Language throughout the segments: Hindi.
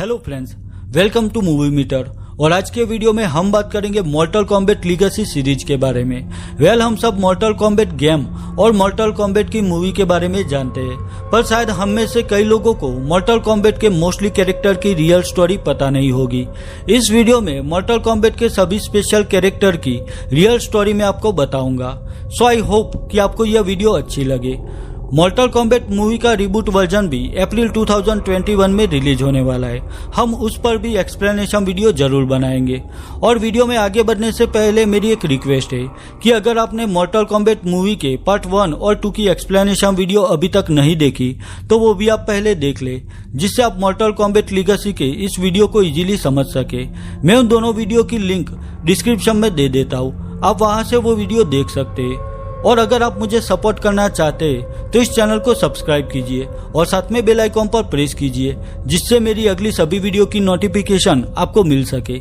Hello friends, welcome to movie meter. और आज के वीडियो में हम बात करेंगे मॉर्टल कॉम्बैट लीगेसी सीरीज के बारे में। हम सब मॉर्टल कॉम्बैट गेम और मॉर्टल कॉम्बैट की मूवी के बारे में जानते हैं, पर शायद हम में से कई लोगों को मॉर्टल कॉम्बैट के मोस्टली कैरेक्टर की रियल स्टोरी पता नहीं होगी। इस वीडियो में मॉर्टल कॉम्बैट के सभी स्पेशल कैरेक्टर की रियल स्टोरी में आपको बताऊंगा। सो आई होप कि आपको यह वीडियो अच्छी लगे। मॉर्टल कॉम्बैट मूवी का रिबूट वर्जन भी अप्रैल 2021 में रिलीज होने वाला है। हम उस पर भी एक्सप्लेनेशन वीडियो जरूर बनाएंगे। और वीडियो में आगे बढ़ने से पहले मेरी एक रिक्वेस्ट है कि अगर आपने मॉर्टल कॉम्बैट मूवी के पार्ट 1 और 2 की एक्सप्लेनेशन वीडियो अभी तक नहीं देखी तो वो भी आप पहले देख ले, जिससे आप मॉर्टल कॉम्बैट लीगेसी के इस वीडियो को इजीली समझ सके। मैं उन दोनों वीडियो की लिंक डिस्क्रिप्शन में दे देता हूँ, आप वहां से वो वीडियो देख सकते हैं। और अगर आप मुझे सपोर्ट करना चाहते हैं तो इस चैनल को सब्सक्राइब कीजिए और साथ में बेल आइकॉन पर प्रेस कीजिए, जिससे मेरी अगली सभी वीडियो की नोटिफिकेशन आपको मिल सके।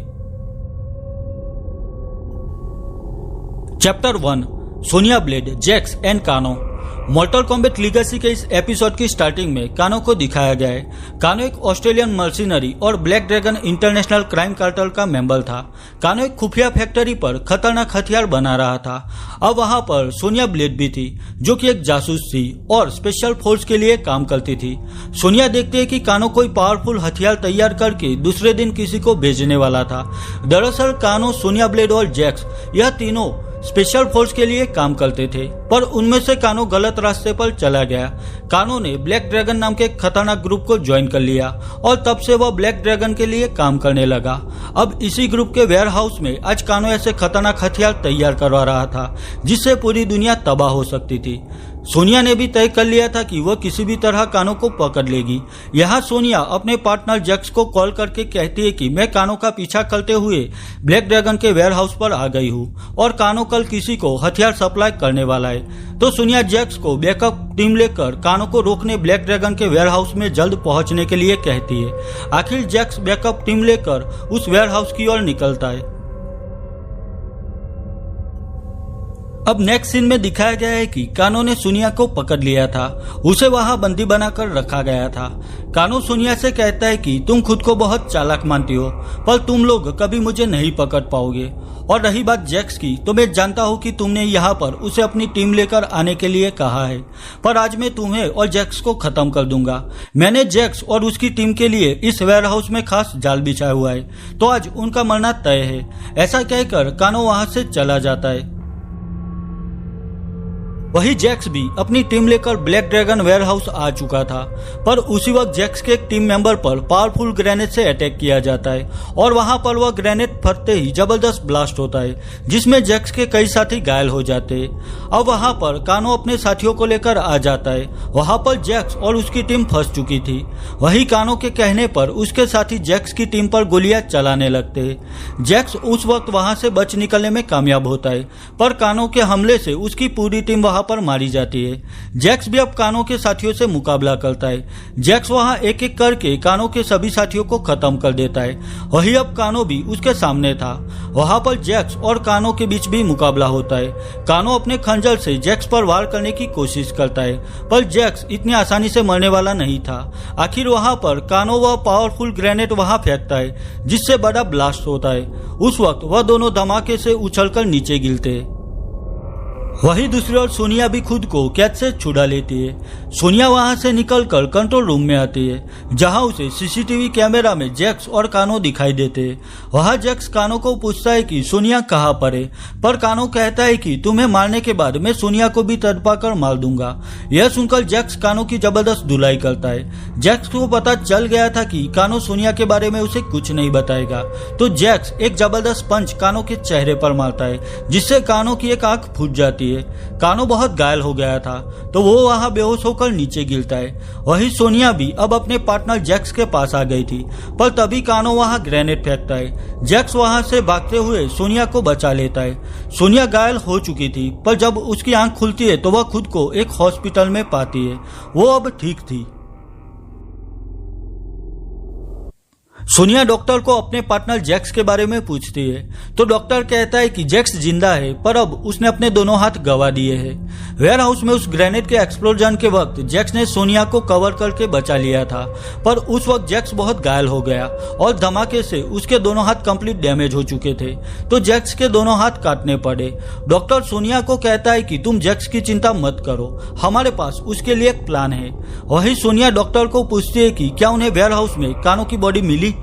Chapter 1, Sonya Blade, Jax and Kano. Mortal Kombat Legacy के इस एपिसोड की स्टार्टिंग में कानो को दिखाया गया है। कानो एक ऑस्ट्रेलियन मर्सिनरी और black dragon international crime cartel का मेंबर था। कानो एक खुफिया फैक्ट्री पर खतरनाक हथियार बना रहा था। अब वहां पर सोनिया ब्लेड भी थी, जो कि एक जासूस थी और स्पेशल फोर्स के लिए काम करती थी। सोनिया देखते है कि कानो कोई पावरफुल हथियार तैयार करके दूसरे दिन किसी को भेजने वाला था। दरअसल कानो, सोनिया ब्लेड और जैक्स, यह तीनों स्पेशल फोर्स के लिए काम करते थे, पर उनमें से कानो गलत रास्ते पर चला गया। कानो ने ब्लैक ड्रैगन नाम के खतरनाक ग्रुप को ज्वाइन कर लिया और तब से वह ब्लैक ड्रैगन के लिए काम करने लगा। अब इसी ग्रुप के वेयर हाउस में आज कानो ऐसे खतरनाक हथियार तैयार करवा रहा था जिससे पूरी दुनिया तबाह हो सकती थी। सोनिया ने भी तय कर लिया था कि वह किसी भी तरह कानो को पकड़ लेगी। यहाँ सोनिया अपने पार्टनर जैक्स को कॉल करके कहती है कि मैं कानो का पीछा करते हुए ब्लैक ड्रैगन के वेयर हाउस पर आ गई हूँ और कानो कल किसी को हथियार सप्लाई करने वाला है। तो सोनिया जैक्स को बैकअप टीम लेकर कानो को रोकने ब्लैक ड्रैगन के वेयर हाउस में जल्द पहुंचने के लिए कहती है। आखिर जैक्स बैकअप टीम लेकर उस वेयर हाउस की ओर निकलता है। अब नेक्स्ट सीन में दिखाया गया है कि कानो ने सोनिया को पकड़ लिया था, उसे वहां बंदी बनाकर रखा गया था। कानो सोनिया से कहता है कि तुम खुद को बहुत चालाक मानती हो, पर तुम लोग कभी मुझे नहीं पकड़ पाओगे। और रही बात जैक्स की, तो मैं जानता हूं कि तुमने यहाँ पर उसे अपनी टीम लेकर आने के लिए कहा है, पर आज मैं तुम्हें और जैक्स को खत्म कर दूंगा। मैंने जैक्स और उसकी टीम के लिए इस वेयर हाउस में खास जाल बिछाया हुआ है, तो आज उनका मरना तय है। ऐसा कहकर कानो वहां से चला जाता है। वही जैक्स भी अपनी टीम लेकर ब्लैक ड्रैगन वेयर हाउस आ चुका था, पर उसी वक्त जैक्स के एक टीम मेंबर पर पावरफुल ग्रेनेड से अटैक किया जाता है और वहां पर वह ग्रेनेड फटते ही जबरदस्त ब्लास्ट होता है, जिसमें जैक्स के कई साथी घायल हो जाते हैं। अब वहां पर कानो अपने साथियों को लेकर आ जाता है। वहां पर जैक्स और उसकी टीम फंस चुकी थी। वही कानो के कहने पर उसके साथी जैक्स की टीम पर गोलियां चलाने लगते हैं। जैक्स उस वक्त वहां से बच निकलने में कामयाब होता है, पर कानो के हमले से उसकी पूरी टीम पर मारी जाती है। जैक्स भी अब कानो के साथियों से मुकाबला करता है। जैक्स वहां एक एक करके कानो के सभी साथियों को खत्म कर देता है। वही अब कानो भी उसके सामने था। वहां पर जैक्स और कानो के बीच भी मुकाबला होता है। कानो अपने खंजर से जैक्स पर वार करने की कोशिश करता है, पर जैक्स इतनी आसानी से मरने वाला नहीं था। आखिर वहां पर कानो वह पावरफुल ग्रेनेड वहां फेंकता है, जिससे बड़ा ब्लास्ट होता है। उस वक्त वह दोनों धमाके से उछलकर नीचे गिरते हैं। वही दूसरी ओर सोनिया भी खुद को कैद से छुड़ा लेती है। सोनिया वहां से निकलकर कंट्रोल रूम में आती है, जहां उसे सीसीटीवी कैमरा में जैक्स और कानो दिखाई देते हैं। वहां जैक्स कानो को पूछता है कि सोनिया कहां पर है, पर कानो कहता है कि तुम्हें मारने के बाद मैं सोनिया को भी तड़पा कर मार दूंगा। यह सुनकर जैक्स कानो की जबरदस्त धुलाई करता है। जैक्स को पता चल गया था कि कानो सोनिया के बारे में उसे कुछ नहीं बताएगा, तो जैक्स एक जबरदस्त पंच कानो के चेहरे पर मारता है, जिससे कानो की एक आंख फूट जाती है। कानो बहुत घायल हो गया था, तो वो वहां बेहोश होकर नीचे गिरता है। वही सोनिया भी अब अपने पार्टनर जैक्स के पास आ गई थी, पर तभी कानो वहां ग्रेनेड फेंकता है। जैक्स वहां से भागते हुए सोनिया को बचा लेता है। सोनिया घायल हो चुकी थी, पर जब उसकी आंख खुलती है तो वह खुद को एक हॉस्पिटल में पाती है। वो अब ठीक थी। सोनिया डॉक्टर को अपने पार्टनर जैक्स के बारे में पूछती है तो डॉक्टर कहता है कि जैक्स जिंदा है पर अब उसने अपने दोनों हाथ गंवा दिए हैं। वेयर हाउस में उस ग्रेनेड के एक्सप्लोजन के वक्त जैक्स ने सोनिया को कवर करके बचा लिया था, पर उस वक्त जैक्स बहुत घायल हो गया और धमाके से उसके दोनों हाथ कंप्लीट डैमेज हो चुके थे, तो जैक्स के दोनों हाथ काटने पड़े। डॉक्टर सोनिया को कहता है कि तुम जैक्स की चिंता मत करो, हमारे पास उसके लिए एक प्लान है। वही सोनिया डॉक्टर को पूछती है कि क्या उन्हें वेयर हाउस में कानो की बॉडी मिली,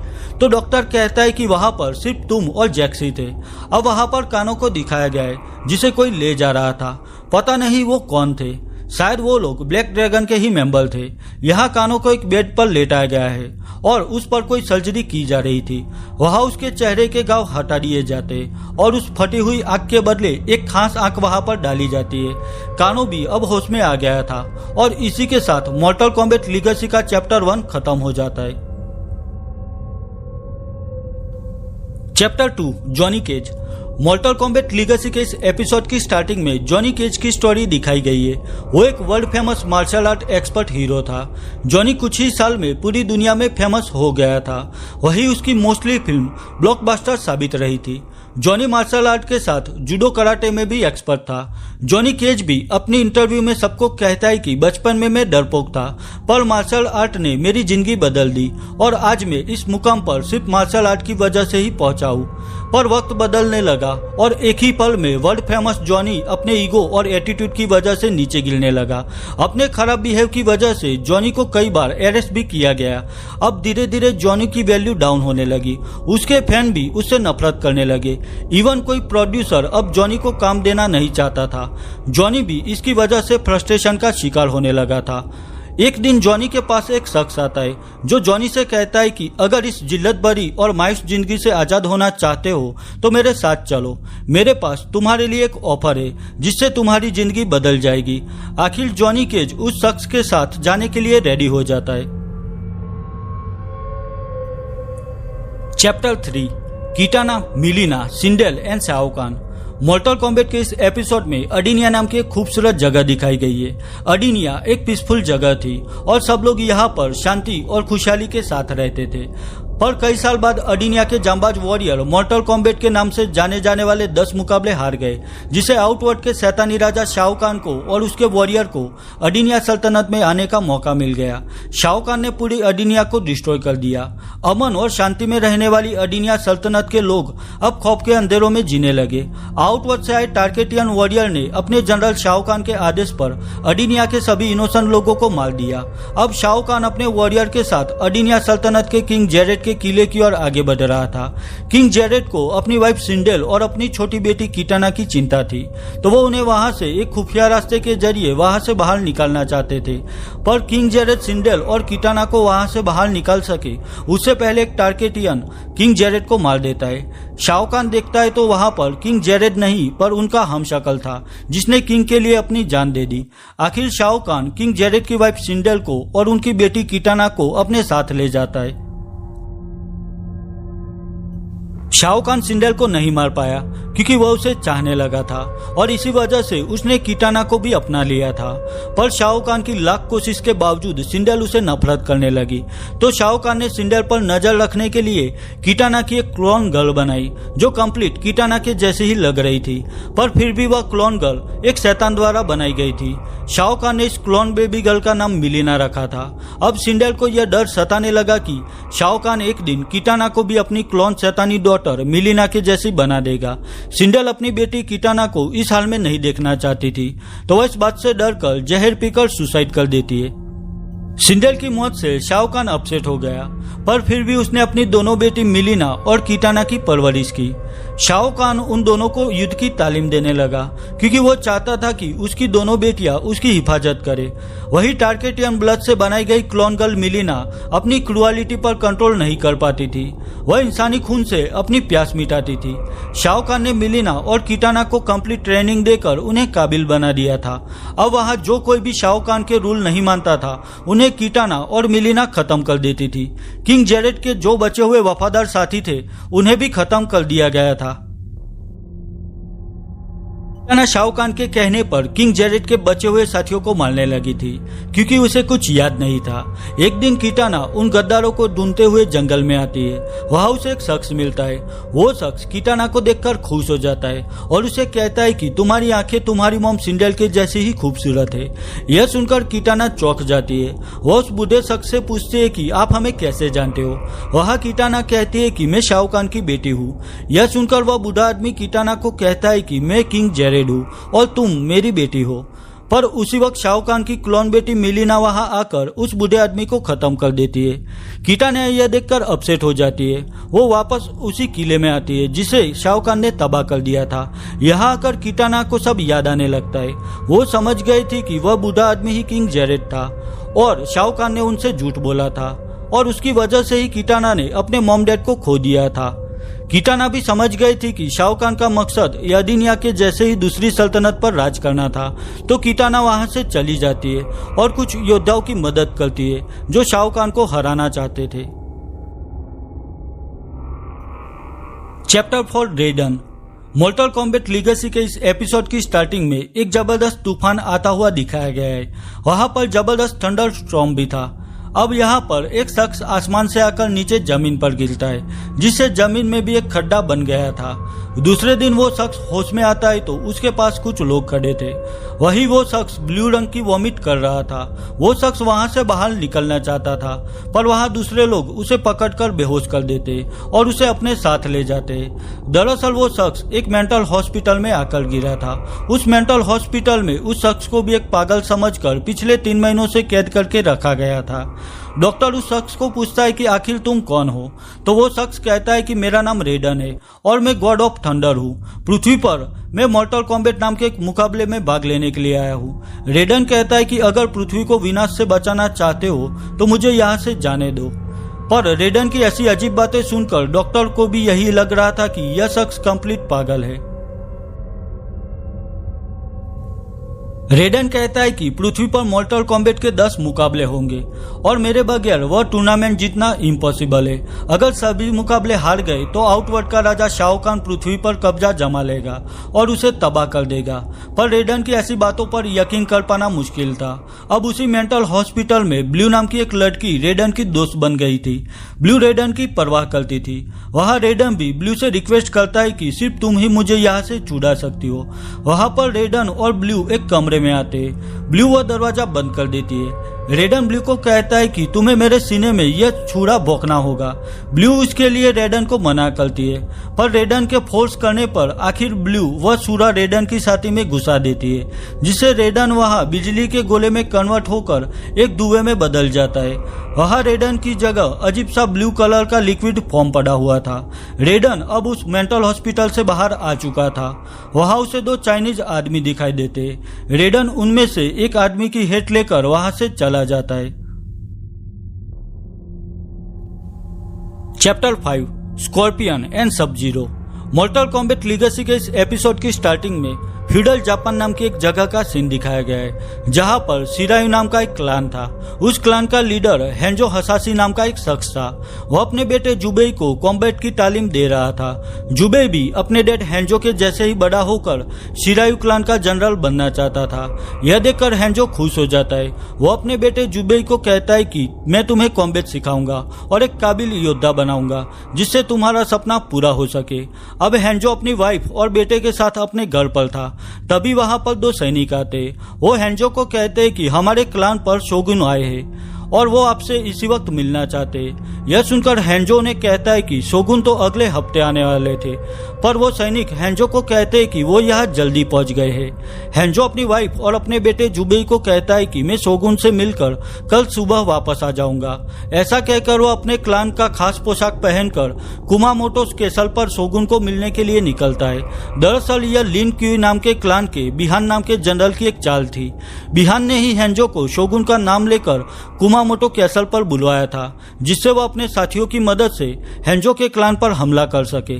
तो डॉक्टर कहता है कि वहां पर सिर्फ तुम और जैक्स ही थे। अब वहां पर कानो को दिखाया गया है जिसे कोई ले जा रहा था, पता नहीं वो कौन थे, शायद वो लोग ब्लैक ड्रैगन के ही मेंबर थे। यहाँ कानो को एक बेड पर लेटाया गया है और उस पर कोई सर्जरी की जा रही थी। वहां उसके चेहरे के घाव हटा दिए जाते और उस फटी हुई आंख के बदले एक खास आंख वहां पर डाली जाती है। कानो भी अब होश में आ गया था और इसी के साथ मॉर्टल कॉम्बैट लीगेसी का चैप्टर 1 खत्म हो जाता है। Chapter 2 Johnny Cage. Mortal Kombat Legacy के इस एपिसोड की स्टार्टिंग में जॉनी केज की स्टोरी दिखाई गई है। वो एक world famous martial art expert hero था। जॉनी कुछ ही साल में पूरी दुनिया में फेमस हो गया था। वही उसकी मोस्टली फिल्म ब्लॉकबस्टर साबित रही थी। जॉनी मार्शल आर्ट के साथ जूडो कराटे में भी एक्सपर्ट था। जॉनी केज भी अपनी इंटरव्यू में सबको कहता है कि बचपन में मैं डरपोक था, पर मार्शल आर्ट ने मेरी जिंदगी बदल दी और आज मैं इस मुकाम पर सिर्फ मार्शल आर्ट की वजह से ही पहुंचा हूं। पर वक्त बदलने लगा और एक ही पल में वर्ल्ड फेमस जॉनी अपने ईगो और एटीट्यूड की वजह से नीचे गिरने लगा। अपने खराब बिहेव की वजह से जॉनी को कई बार अरेस्ट भी किया गया। अब धीरे धीरे जॉनी की वैल्यू डाउन होने लगी। उसके फैन भी उससे नफरत करने लगे। इवन कोई प्रोड्यूसर अब जॉनी को काम देना नहीं चाहता था। जॉनी भी इसकी वजह से फ्रस्ट्रेशन का शिकार होने लगा था। एक दिन जॉनी के पास एक शख्स आता है जो जॉनी से कहता है कि अगर इस जिल्लत भरी और मायूस जिंदगी से आजाद होना चाहते हो तो मेरे साथ चलो। मेरे पास तुम्हारे लिए एक ऑफर है जिससे तुम्हारी जिंदगी बदल जाएगी। आखिर जॉनी केज उस शख्स के साथ जाने के लिए रेडी हो जाता है। Chapter 3 Kitana, Mileena, Sindel and Shao Kahn. Mortal Kombat के इस एपिसोड में अडिनिया नाम की एक खूबसूरत जगह दिखाई गई है। अडिनिया एक पीसफुल जगह थी और सब लोग यहाँ पर शांति और खुशहाली के साथ रहते थे। पर कई साल बाद अडिनिया के जांबाज वॉरियर मॉर्टल कॉम्बैट के नाम से जाने जाने वाले 10 मुकाबले हार गए, जिसे आउटवर्ड के शैतानी राजा शाओ कान को और उसके वॉरियर को अडिनिया सल्तनत में आने का मौका मिल गया। शाओ कान ने पूरी अडिनिया को डिस्ट्रॉय कर दिया। अमन और शांति में रहने वाली अडिनिया सल्तनत के लोग अब खौफ के अंधेरों में जीने लगे। आउटवर्ड से आए टार्केटियन वॉरियर ने अपने जनरल शाओ कान के आदेश पर अडिनिया के सभी इनोसेंट लोगों को मार दिया। अब शाओ कान अपने वॉरियर के साथ अडिनिया सल्तनत के किंग जेरेड के किले की ओर आगे बढ़ रहा था। किंग जेरेड को अपनी वाइफ सिंडेल और अपनी छोटी बेटी किटाना की चिंता थी, तो वो उन्हें वहां से एक खुफिया रास्ते के जरिए वहां से बाहर निकालना चाहते थे। पर किंग जेरेड सिंडेल और किटाना को वहां से बाहर निकाल सके उससे पहले एक टार्केटियन किंग जेरेड को मार देता है। शाओ कान देखता है तो वहां पर किंग जेरेड नहीं पर उनका हमशक्ल था जिसने किंग के लिए अपनी जान दे दी। आखिर शाओ कान किंग जेरेड की वाइफ सिंडेल को और उनकी बेटी किटाना को अपने साथ ले जाता है। शाओ कान सिंडेल को नहीं मार पाया क्योंकि वह उसे चाहने लगा था और इसी वजह से उसने किटाना को भी अपना लिया था। पर शाओ कान की लाख कोशिश के बावजूद सिंडेल उसे नफरत करने लगी, तो शाओ कान ने सिंडेल पर नजर रखने के लिए किटाना की एक क्लोन गर्ल बनाई जो कंप्लीट किटाना के जैसे ही लग रही थी। पर फिर भी वह क्लोन गर्ल एक शैतान द्वारा बनाई गई थी। शाओ कान ने इस क्लोन बेबी गर्ल का नाम मिलिना रखा था। अब सिंडेल को यह डर सताने लगा कि शाओ कान एक दिन किटाना को भी अपनी क्लोन शैतानी डॉटर मिलिना के जैसी बना देगा। सिंडेल अपनी बेटी किटाना को इस हाल में नहीं देखना चाहती थी, तो वह इस बात से डरकर जहर पीकर सुसाइड कर देती है। सिंडेल की मौत से शाओ कान अपसेट हो गया, पर फिर भी उसने अपनी दोनों बेटी मिलिना और किटाना की परवरिश की। शाओ कान उन दोनों को युद्ध की तालीम देने लगा क्योंकि वो चाहता था कि उसकी दोनों बेटियां उसकी हिफाजत करे। वही टार्केटियन ब्लड से बनाई गई क्लोन गर्ल मिलिना अपनी क्रुअलिटी पर कंट्रोल नहीं कर पाती थी। वह इंसानी खून से अपनी प्यास मिटाती थी। शाओ कान ने मिलिना और किटाना को कंप्लीट ट्रेनिंग देकर उन्हें काबिल बना दिया था। अब वहां जो कोई भी शाओ कान के रूल नहीं मानता था उन्हें किटाना और मिलिना खत्म कर देती थी। किंग जेरेड के जो बचे हुए वफादार साथी थे उन्हें भी खत्म कर दिया गया था। किटाना शाओ कान के कहने पर किंग जेरेड के बचे हुए साथियों को मारने लगी थी क्योंकि उसे कुछ याद नहीं था। एक दिन किटाना उन गद्दारों को ढूंढते हुए जंगल में आती है। वहां उसे एक शख्स मिलता है। वो शख्स किटाना को देखकर खुश हो जाता है और उसे कहता है कि तुम्हारी आंखें तुम्हारी मॉम सिंडेल के जैसी ही खूबसूरत है। यह सुनकर किटाना चौंक जाती है। वो उस बूढ़े शख्स से पूछती है कि आप हमें कैसे जानते हो। वहां किटाना कहती है कि मैं शाओ कान की बेटी हूँ। यह सुनकर वह बूढ़ा आदमी किटाना को कहता है कि मैं किंग जेरेड हूँ और तुम मेरी बेटी हो। पर उसी वक्त शाओ कान की क्लोन बेटी मिलिना वहां आकर उस बूढ़े आदमी को खत्म कर देती है। किटाना यह देखकर अपसेट हो जाती है। वो वापस उसी किले में आती है जिसे शाओ कान ने तबाह कर दिया था। यहाँ आकर किटाना को सब याद आने लगता है। वो समझ गई थी कि वह बूढ़ा आदमी ही किंग जेरेड था और शाओ कान ने उनसे झूठ बोला था और उसकी वजह से ही किटाना ने अपने मॉम डैड को खो दिया था। किटाना भी समझ गई थी कि शाओ कान का मकसद यादिनिया के जैसे ही दूसरी सल्तनत पर राज करना था। तो किटाना वहां से चली जाती है और कुछ योद्धाओं की मदद करती है जो शाओ कान को हराना चाहते थे। चैप्टर 4 रेडन। मोर्टल कॉम्बैट लीगेसी के इस एपिसोड की स्टार्टिंग में एक जबरदस्त तूफान आता हुआ दिखाया गया है। वहां पर जबरदस्त थंडर स्टॉर्म भी था। अब यहाँ पर एक शख्स आसमान से आकर नीचे जमीन पर गिरता है जिससे जमीन में भी एक खड्डा बन गया था। दूसरे दिन वो शख्स होश में आता है तो उसके पास कुछ लोग खड़े थे। वही वो शख्स ब्लू रंग की वॉमिट कर रहा था। वो शख्स वहां से बाहर निकलना चाहता था पर वहां दूसरे लोग उसे पकड़कर बेहोश कर देते और उसे अपने साथ ले जाते। दरअसल वो शख्स एक मेंटल हॉस्पिटल में आकर गिरा था। उस मेंटल हॉस्पिटल में उस शख्स को भी एक पागल समझकर पिछले 3 महीनों से कैद करके रखा गया था। डॉक्टर उस शख्स को पूछता है कि आखिर तुम कौन हो। तो वो शख्स कहता है कि मेरा नाम रेडन है और मैं गॉड ऑफ थंडर हूँ। पृथ्वी पर मैं मोर्टल कॉम्बैट नाम के एक मुकाबले में भाग लेने के लिए आया हूँ। रेडन कहता है कि अगर पृथ्वी को विनाश से बचाना चाहते हो तो मुझे यहाँ से जाने दो। पर रेडन की ऐसी अजीब बातें सुनकर डॉक्टर को भी यही लग रहा था कि यह शख्स कंप्लीट पागल है। रेडन कहता है कि पृथ्वी पर मोर्टल कॉम्बैट के 10 मुकाबले होंगे और मेरे बगैर वह टूर्नामेंट जीतना इम्पॉसिबल है। अगर सभी मुकाबले हार गए तो आउटवर्ड का राजा शाओ कान पृथ्वी पर कब्जा जमा लेगा और उसे तबाह कर देगा। पर रेडन की ऐसी बातों पर यकीन कर पाना मुश्किल था। अब उसी मेंटल हॉस्पिटल में ब्लू नाम की एक लड़की रेडन की दोस्त बन गई थी। ब्लू रेडन की परवाह करती थी। वहाँ रेडन भी ब्लू से रिक्वेस्ट करता है कि सिर्फ तुम ही मुझे यहाँ से छुड़ा सकती हो। वहाँ पर रेडन और ब्लू एक कमरे में आते। ब्लू वह दरवाजा बंद कर देती है। रेडन ब्लू को कहता है कि तुम्हें मेरे सीने में यह छुरा भोंकना होगा। ब्लू उसके लिए रेडन को मना करती है पर रेडन के फोर्स करने पर आखिर ब्लू वह छुरा रेडन की छाती में घुसा देती है जिससे रेडन वहां बिजली के गोले में कन्वर्ट होकर एक धुएं में बदल जाता है। वहां रेडन की जगह अजीब सा ब्लू कलर का लिक्विड फॉर्म पड़ा हुआ था। रेडन अब उस मेंटल हॉस्पिटल से बाहर आ चुका था। वहां उसे 2 चाइनीज आदमी दिखाई देते। रेडन उनमें से एक आदमी की हेट लेकर वहां से चला जाता है। चैप्टर 5 स्कॉर्पियन एंड सब जीरो। मोर्टल कॉम्बैट लीगेसी के इस एपिसोड की स्टार्टिंग में फ्यूडल जापान नाम की एक जगह का सीन दिखाया गया है जहां पर शिरायु नाम का एक क्लान था। उस क्लान का लीडर हेंजो हसाशी नाम का एक शख्स था। वह अपने बेटे जुबेई को कॉम्बैट की तालीम दे रहा था। जुबेई भी अपने डैड हेंजो के जैसे ही बड़ा होकर शिरायु क्लान का जनरल बनना चाहता था। यह देखकर हेंजो खुश हो जाता है। वो अपने बेटे जुबेई को कहता है कि मैं तुम्हें कॉम्बैट सिखाऊंगा और एक काबिल योद्धा बनाऊंगा जिससे तुम्हारा सपना पूरा हो सके। अब हेंजो अपनी वाइफ और बेटे के साथ अपने घर पर था। तभी वहां पर 2 सैनिक आते। वो हेंजो को कहते हैं कि हमारे क्लान पर शोगुन आए हैं और वो आपसे इसी वक्त मिलना चाहते। यह सुनकर हेंजो ने कहता है कि शोगुन तो अगले हफ्ते आने वाले थे। पर वो सैनिक हेंजो को कहते हैं कि वो यहाँ जल्दी पहुंच गए हैं। हेंजो अपनी वाइफ और अपने बेटे जुबेई को कहता है कि मैं शोगुन से मिलकर कल सुबह वापस आ जाऊंगा। ऐसा कहकर वो अपने क्लान का खास पोशाक पहनकर कुमामोटो कैसल पर शोगुन को मिलने के लिए निकलता है। दरअसल यह लिन क्यू नाम के क्लान के बिहान नाम के जनरल की एक चाल थी। बिहान ने ही हेंजो को शोगुन का नाम लेकर कुमामोटो कैसल पर बुलवाया था जिससे वह अपने साथियों की मदद से हेंजो के क्लान पर हमला कर सके।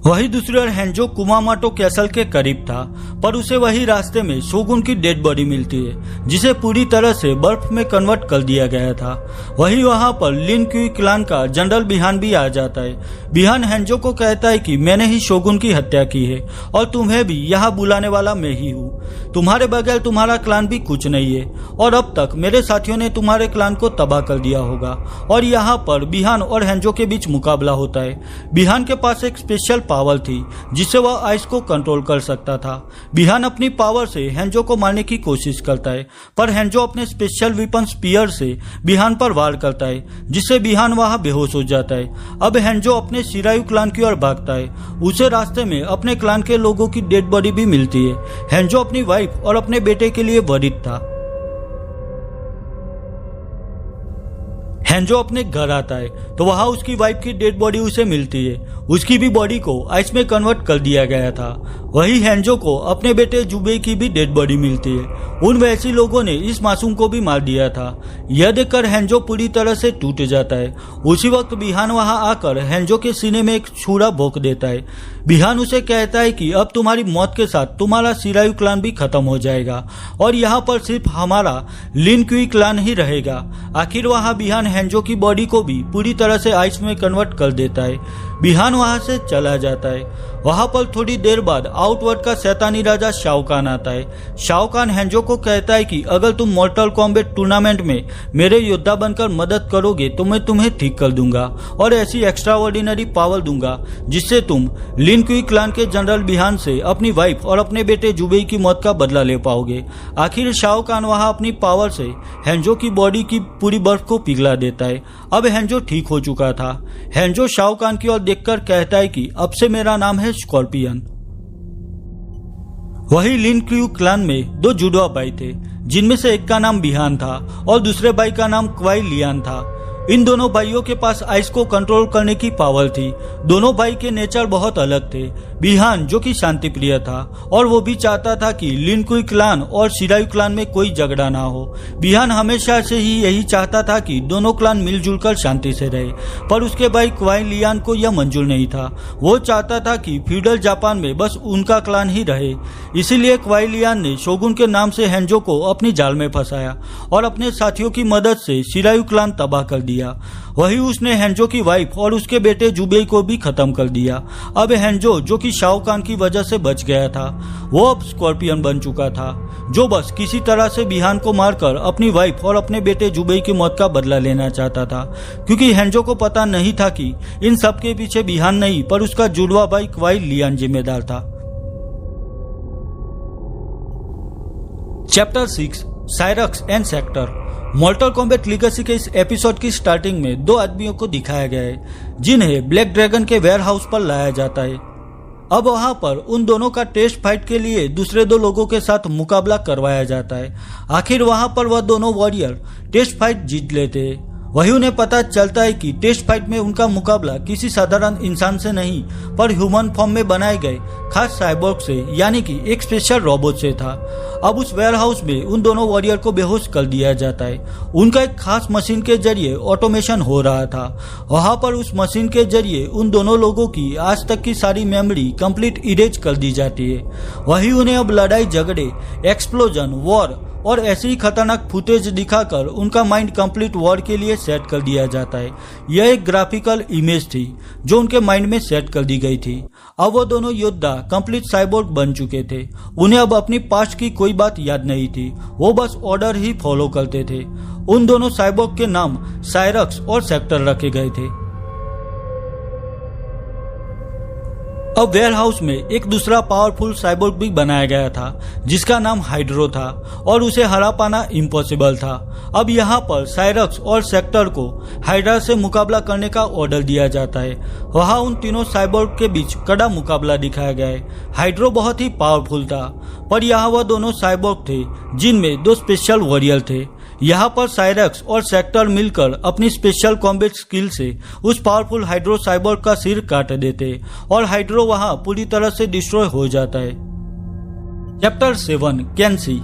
वही दूसरी ओर हेंजो कुमामोटो कैसल के करीब था, पर उसे वही रास्ते में शोगुन की डेड बॉडी मिलती है जिसे पूरी तरह से बर्फ में कन्वर्ट कर दिया गया था। वही वहां पर लिन क्यू क्लान का जनरल बिहान भी आ जाता है। बिहान हेंजो को कहता है कि मैंने ही शोगुन की हत्या की है और तुम्हें भी यहाँ बुलाने वाला मैं ही हूँ। तुम्हारे बगैर तुम्हारा क्लान भी कुछ नहीं है और अब तक मेरे साथियों ने तुम्हारे क्लान को तबाह कर दिया होगा। और यहाँ पर बिहान और हेंजो के बीच मुकाबला होता है। बिहान के पास एक स्पेशल पावर थी जिससे वह आइस को कंट्रोल कर सकता था। बिहान अपनी पावर से हेंजो को मारने की कोशिश करता है, पर हेंजो अपने स्पेशल वेपन स्पीयर से बिहान पर वार करता है जिससे बिहान वहां बेहोश हो जाता है। अब हेंजो अपने शिरायु क्लान की ओर भागता है। उसे रास्ते में अपने क्लान के लोगों की डेड बॉडी भी मिलती है। हेंजो अपनी वाइफ और अपने बेटे के लिए वरीड था। हेंजो अपने घर आता है तो वहां उसकी वाइफ की डेड बॉडी उसे मिलती है। उसकी भी बॉडी को आइस में कन्वर्ट कर दिया गया था। वही हेंजो को अपने बेटे जुबे की भी डेड बॉडी मिलती है। उन वैसी लोगों ने इस मासूम को भी मार दिया था। यह देखकर हेंजो पूरी तरह से टूट जाता है। उसी वक्त बिहान वहां आकर हेंजो के सीने में एक छुरा भोंक देता है। बिहान उसे कहता है कि अब तुम्हारी मौत के साथ तुम्हारा शिरायु क्लान भी खत्म हो जाएगा और यहाँ पर सिर्फ हमारा लिन क्यू क्लान ही रहेगा। आखिर वहां बिहान हेंजो की बॉडी को भी पूरी तरह से आइस में कन्वर्ट कर देता है। बिहान वहां से चला जाता है। वहां पर थोड़ी देर बाद आउटवर्ड का शैतानी राजा शाओ कान आता है। शाओ कान हेंजो को कहता है कि अगर तुम मॉर्टल कॉम्बैट टूर्नामेंट में मेरे योद्धा बनकर मदद करोगे तो मैं तुम्हें ठीक कर दूंगा और ऐसी एक्स्ट्रा ऑर्डिनरी पावर दूंगा जिससे तुम लिन क्यू क्लान के जनरल बिहान से अपनी वाइफ और अपने बेटे जुबे की मौत का बदला ले पाओगे। आखिर शाओ कान वहां अपनी पावर से हेंजो की बॉडी की पूरी बर्फ को पिघला देता है। अब हेंजो ठीक हो चुका था। हेंजो शाओ कान की ओर देखकर कहता है कि अब से मेरा नाम है स्कॉर्पियन। वही लिन क्यू क्लान में दो जुड़वा भाई थे जिनमें से एक का नाम बिहान था और दूसरे भाई का नाम क्वाई लियान था। इन दोनों भाइयों के पास आइस को कंट्रोल करने की पावर थी। दोनों भाई के नेचर बहुत अलग थे। बिहान जो कि शांति प्रिय था और वो भी चाहता था कि लिन क्यू क्लान और शिरायु क्लान में कोई झगड़ा ना हो। बिहान हमेशा से ही यही चाहता था कि दोनों क्लान मिलजुल कर शांति से रहे, पर उसके भाई क्वाई लियान को यह मंजूर नहीं था। वो चाहता था कि फ्यूडल जापान में बस उनका क्लान ही रहे। इसीलिए क्वाई लियान ने शोगुन के नाम से हेंजो को अपनी जाल में फंसाया और अपने साथियों की मदद से शिरायु क्लान तबाह कर दिया। वही उसने हेंजो की वाइफ और उसके बेटे जुबे को भी खत्म कर दिया। अब हेंजो जो कि शाओ कान की वजह से बच गया था, वो अब स्कॉर्पियन बन चुका था जो बस किसी तरह से बिहान को मारकर अपनी वाइफ और अपने बेटे जुबे की मौत का बदला लेना चाहता था, क्योंकि हेंजो को पता नहीं था कि इन सब के पीछे बिहान नहीं पर उसका जुड़वा भाई क्वाई लियान जिम्मेदार था। Chapter 6 Cyrax and Sektor. Mortal Kombat Legacy के इस एपिसोड की स्टार्टिंग में दो आदमियों को दिखाया गया है जिन्हें ब्लैक ड्रैगन के वेयर हाउस पर लाया जाता है। अब वहां पर उन दोनों का टेस्ट फाइट के लिए दूसरे दो लोगों के साथ मुकाबला करवाया जाता है। आखिर वहां पर वह दोनों वॉरियर टेस्ट फाइट जीत लेते हैं। वही उन्हें पता चलता है कि टेस्ट फाइट में उनका मुकाबला किसी साधारण इंसान से नहीं पर ह्यूमन फॉर्म में बनाए गए खास साइबोर्ग से, यानी कि एक स्पेशल रोबोट से था। अब उस वेयर हाउस में उन दोनों वॉरियर को बेहोश कर दिया जाता है। उनका एक खास मशीन के जरिए ऑटोमेशन हो रहा था। वहां पर उस मशीन के जरिए उन दोनों लोगों की आज तक की सारी मेमोरी कंप्लीट इरेज कर दी जाती है। वही उन्हें अब लड़ाई झगड़े, एक्सप्लोजन, वॉर और ऐसी ही खतरनाक फुटेज दिखाकर उनका माइंड कंप्लीट वॉर के लिए सेट कर दिया जाता है। यह एक ग्राफिकल इमेज थी जो उनके माइंड में सेट कर दी गई थी। अब वो दोनों योद्धा कंप्लीट साइबोर्ग बन चुके थे। उन्हें अब अपनी पास्ट की कोई बात याद नहीं थी, वो बस ऑर्डर ही फॉलो करते थे। उन दोनों साइबोर्ग के नाम साइरक्स और सेक्टर रखे गए थे। अब वेयर हाउस में एक दूसरा पावरफुल साइबोर्ग भी बनाया गया था जिसका नाम हाइड्रो था और उसे हरा पाना इम्पॉसिबल था। अब यहाँ पर साइरक्स और सेक्टर को हाइड्रा से मुकाबला करने का ऑर्डर दिया जाता है। वहाँ उन तीनों साइबोर्ग के बीच कड़ा मुकाबला दिखाया गया है। हाइड्रो बहुत ही पावरफुल था, पर यहाँ वह दोनों साइबोर्ग थे जिनमें दो स्पेशल वॉरियर थे। यहाँ पर साइरक्स और सेक्टर मिलकर अपनी स्पेशल कॉम्बैट स्किल से उस पावरफुल हाइड्रो साइबोर्ग का सिर काट देते और हाइड्रो वहां पूरी तरह से डिस्ट्रॉय हो जाता है। चैप्टर 7 कैंसी।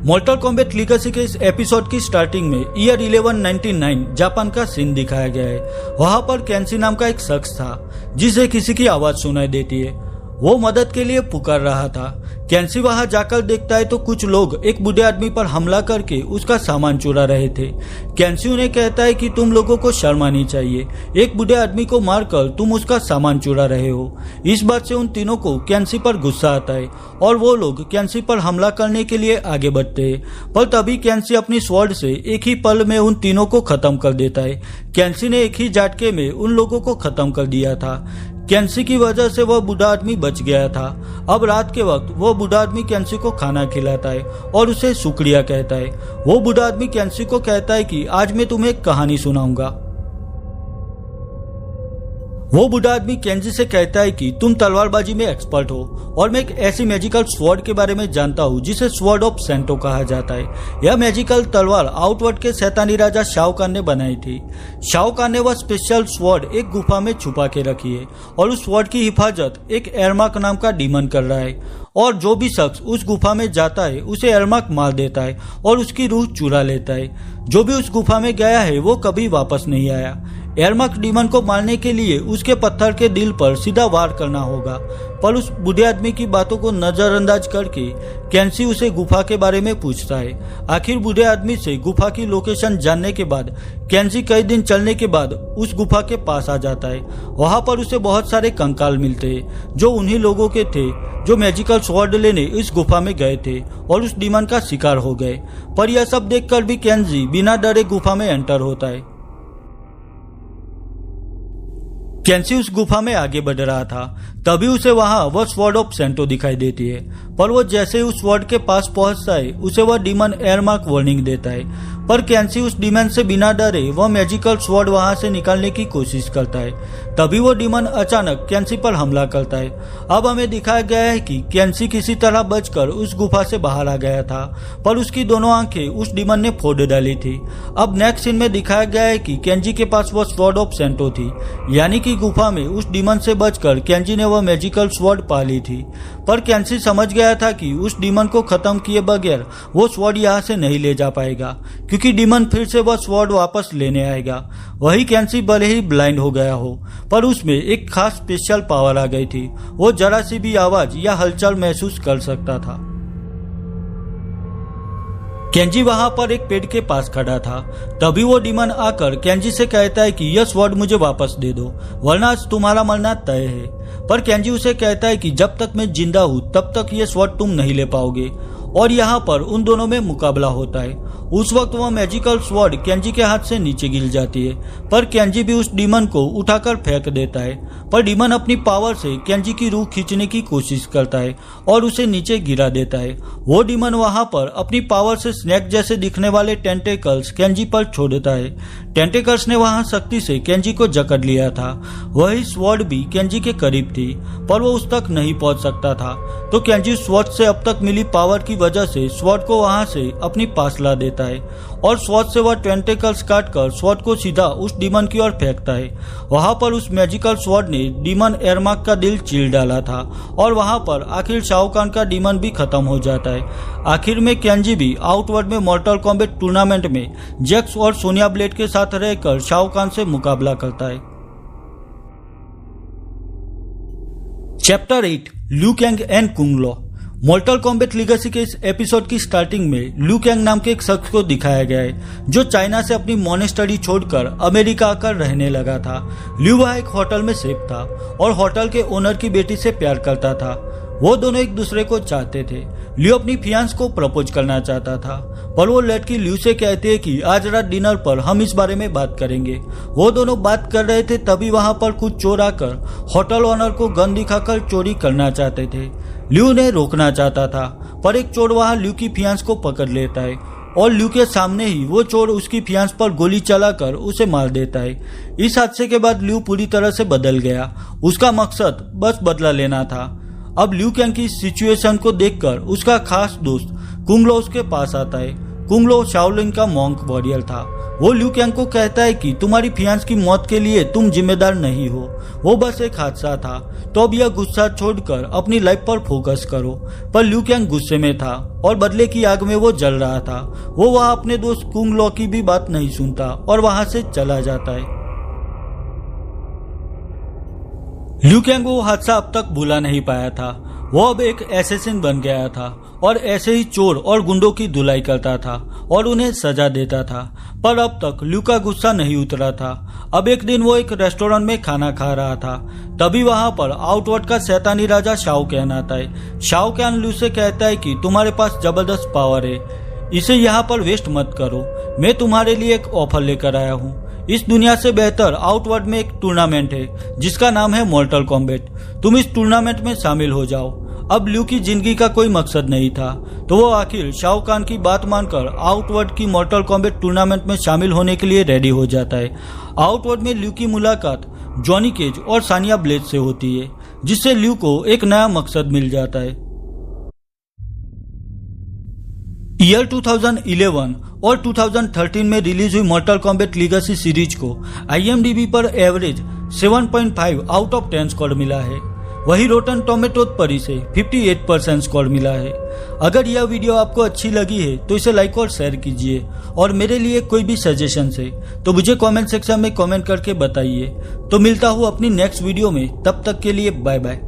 मॉर्टल कॉम्बैट लीगेसी के इस एपिसोड की स्टार्टिंग में ईयर 1199 जापान का सीन दिखाया गया है। वहां पर केंसी नाम का एक शख्स था जिसे किसी की आवाज सुनाई देती है। वो मदद के लिए पुकार रहा था। केंसी वहां जाकर देखता है तो कुछ लोग एक बूढ़े आदमी पर हमला करके उसका सामान चुरा रहे थे। केंसी उन्हें कहता है कि तुम लोगों को शर्म आनी चाहिए, एक बूढ़े आदमी को मारकर तुम उसका सामान चुरा रहे हो। इस बात से उन तीनों को केंसी पर गुस्सा आता है और वो लोग केंसी पर हमला करने के लिए आगे बढ़ते हैं। पर तभी केंसी अपनी स्वॉर्ड से एक ही पल में उन तीनों को खत्म कर देता है। केंसी ने एक ही झटके में उन लोगों को खत्म कर दिया था। केंसी की वजह से वह बूढ़ा आदमी बच गया था। अब रात के वक्त वो बूढ़ा आदमी केंसी को खाना खिलाता है और उसे शुक्रिया कहता है। वो बूढ़ा आदमी केंसी को कहता है कि आज मैं तुम्हें एक कहानी सुनाऊंगा। वो बूढ़ा आदमी केंजी से कहता है कि तुम तलवारबाजी में एक्सपर्ट हो और मैं एक ऐसी मैजिकल स्वॉर्ड के बारे में जानता हूँ जिसे स्वॉर्ड ऑफ सेंटो कहा जाता है। यह मैजिकल तलवार आउटवर्ड के शैतानी राजा शाओ कान ने बनाई थी। शाओ कान ने वह स्पेशल स्वॉर्ड एक गुफा में छुपा के रखी है और उस स्वॉर्ड की हिफाजत एक एरमार्क नाम का डीमन कर रहा है। और जो भी शख्स उस गुफा में जाता है उसे एरमार्क मार देता है और उसकी रूह चुरा लेता है। जो भी उस गुफा में गया है वो कभी वापस नहीं आया। एरमार्क डीमन को मारने के लिए उसके पत्थर के दिल पर सीधा वार करना होगा। पर उस बूढ़े आदमी की बातों को नजरअंदाज करके केंसी उसे गुफा के बारे में पूछता है। आखिर बूढ़े आदमी से गुफा की लोकेशन जानने के बाद केंसी कई दिन चलने के बाद उस गुफा के पास आ जाता है। वहां पर उसे बहुत सारे कंकाल मिलते हैं जो उन्हीं लोगों के थे जो मैजिकल स्वॉर्ड लेने इस गुफा में गए थे और उस डीमन का शिकार हो गए। पर यह सब देखकर भी केंसी बिना डरे गुफा में एंटर होता है। केंसी उस गुफा में आगे बढ़ रहा था, तभी उसे वहां वह स्वॉर्ड ऑफ सेंटो दिखाई देती है। पर वो जैसे ही उस स्वॉर्ड के पास पहुंचता है उसे वह डीमन एरमार्क वार्निंग देता है। पर केंसी उस डीमन से बिना डरे वह मैजिकल स्वॉर्ड वहां से निकालने की कोशिश करता है। तभी वो डीमन अचानक केंसी पर हमला करता है। अब हमें दिखाया गया है कि केंसी किसी तरह बचकर उस गुफा से बाहर आ गया था, पर उसकी दोनों आंखें उस डीमन ने फोड़ डाली थी। अब नेक्स्ट सीन में दिखाया गया है कि केंजी के पास वह स्वॉर्ड ऑफ सेंटो थी, यानी कि गुफा में उस डीमन से बचकर केंजी ने वह मैजिकल स्वॉर्ड पा ली थी। पर केंसी समझ गया था कि उस डीमन को खत्म किए बगैर वो स्वॉर्ड यहाँ से नहीं ले जा पाएगा, क्योंकि डीमन फिर से वह स्वॉर्ड वापस लेने आएगा। वही केंसी भले ही ब्लाइंड हो गया हो, पर उसमें एक खास स्पेशल पावर आ गई थी। वो जरा सी भी आवाज या हलचल महसूस कर सकता था। केंजी वहां पर एक पेड़ के पास खड़ा था। तभी वो डीमन आकर केंजी से कहता है कि यह स्वॉर्ड मुझे वापस दे दो, वरना आज तुम्हारा मरना तय है। पर केंजी उसे कहता है कि जब तक मैं जिंदा हूं तब तक ये स्वॉर्ड तुम नहीं ले पाओगे। और यहाँ पर उन दोनों में मुकाबला होता है। उस वक्त वह मैजिकल स्वॉर्ड केंजी के हाथ से नीचे गिर जाती है, पर केंजी भी उस डीमन को उठाकर फेंक देता है। पर डीमन अपनी पावर से केंजी की रूह खींचने की कोशिश करता है और उसे नीचे गिरा देता है। वो डीमन वहां पर अपनी पावर से स्नेक जैसे दिखने वाले टेंटेकल्स केंजी पर छोड़ता है। टेंटेकल्स ने वहां सख्ती से केंजी को जकड़ लिया था। वही स्वॉर्ड भी केंजी के करीब थी, पर वो उस तक नहीं पहुंच सकता था। तो केंजी स्वॉर्ड से अब तक मिली पावर की वजह से स्वॉर्ड को वहां से अपनी पास ला देता है और स्वॉर्ड से वह टेंटेकल्स काटकर स्वॉर्ड को सीधा उस डीमन की ओर फेंकता है। वहां पर उस मैजिकल स्वॉर्ड ने डीमन एरमार्क का दिल चीर डाला था और वहां पर आखिर शाओ कान का डीमन भी खत्म हो जाता है। आखिर में केंजी भी आउटवर्ड में मॉर्टल कॉम्बैट टूर्नामेंट में जैक्स और सोनिया ब्लेड के साथ रहकर शाओ कान से मुकाबला करता है। Chapter 8 Liu Kang and Kung Lao. Mortal Kombat Legacy के इस एपिसोड की स्टार्टिंग में ल्यू कैंग नाम के एक शख्स को दिखाया गया है जो चाइना से अपनी मॉनेस्टरी छोड़कर अमेरिका आकर रहने लगा था। ल्यू वह एक होटल में सेफ था और होटल के ओनर की बेटी से प्यार करता था। वो दोनों एक दूसरे को चाहते थे। ल्यू अपनी फियांस को प्रपोज करना चाहता था, पर वो लड़की ल्यू से कहती है कि आज रात डिनर पर हम इस बारे में बात करेंगे। वो दोनों बात कर रहे थे, तभी वहां पर कुछ चोर आकर होटल ओनर को गन दिखाकर चोरी करना चाहते थे। ल्यू ने रोकना चाहता था, पर एक चोर वहां ल्यू की फियांस को पकड़ लेता है और ल्यू के सामने ही वो चोर उसकी फियांस पर गोली चलाकर उसे मार देता है। इस हादसे के बाद ल्यू पूरी तरह से बदल गया। उसका मकसद बस बदला लेना था। अब ल्यू कैंग की सिचुएशन को देखकर उसका खास दोस्त कुंग लो उसके पास आता है। कुंग लो शाओलिन का मॉन्क वॉरियर था। वो ल्यू कैंग को कहता है कि तुम्हारी फियांस की मौत के लिए तुम जिम्मेदार नहीं हो, वो बस एक हादसा था। तो अब यह गुस्सा छोड़कर अपनी लाइफ पर फोकस करो। पर ल्यू कैंग गुस्से में था और बदले की आग में वो जल रहा था। वो वहां अपने दोस्त कुंग लो की भी बात नहीं सुनता और वहां से चला जाता है। ल्यू कैंग वो हादसा अब तक भुला नहीं पाया था। वो अब एक एसेसिन बन गया था और ऐसे ही चोर और गुंडों की धुलाई करता था और उन्हें सजा देता था। पर अब तक ल्यू का गुस्सा नहीं उतरा था। अब एक दिन वो एक रेस्टोरेंट में खाना खा रहा था, तभी वहां पर आउटवर्ड का शैतानी राजा शाओ कैन आता है। शाओ कैन ल्यू से कहता है कि तुम्हारे पास जबरदस्त पावर है, इसे यहाँ पर वेस्ट मत करो। मैं तुम्हारे लिए एक ऑफर लेकर आया हूँ। इस दुनिया से बेहतर आउटवर्ड में एक टूर्नामेंट है जिसका नाम है मॉर्टल कॉम्बैट। तुम इस टूर्नामेंट में शामिल हो जाओ। अब ल्यू की जिंदगी का कोई मकसद नहीं था, तो वो आखिर शाओ कान की बात मानकर आउटवर्ड की मॉर्टल कॉम्बैट टूर्नामेंट में शामिल होने के लिए रेडी हो जाता है। आउटवर्ड में ल्यू की मुलाकात जॉनी केज और सानिया ब्लेज से होती है, जिससे ल्यू को एक नया मकसद मिल जाता है। ईयर 2011 और 2013 में रिलीज हुई मॉर्टल कॉम्बैट लीगेसी सीरीज को IMDb पर एवरेज 7.5 आउट ऑफ 10 स्कोर मिला है। वही रोटन टोमेटोज पर इसे 58% स्कोर मिला है। अगर यह वीडियो आपको अच्छी लगी है तो इसे लाइक और शेयर कीजिए, और मेरे लिए कोई भी सजेशन है तो मुझे कमेंट सेक्शन में कमेंट करके बताइए। तो मिलता हूँ अपनी नेक्स्ट वीडियो में, तब तक के लिए बाय बाय।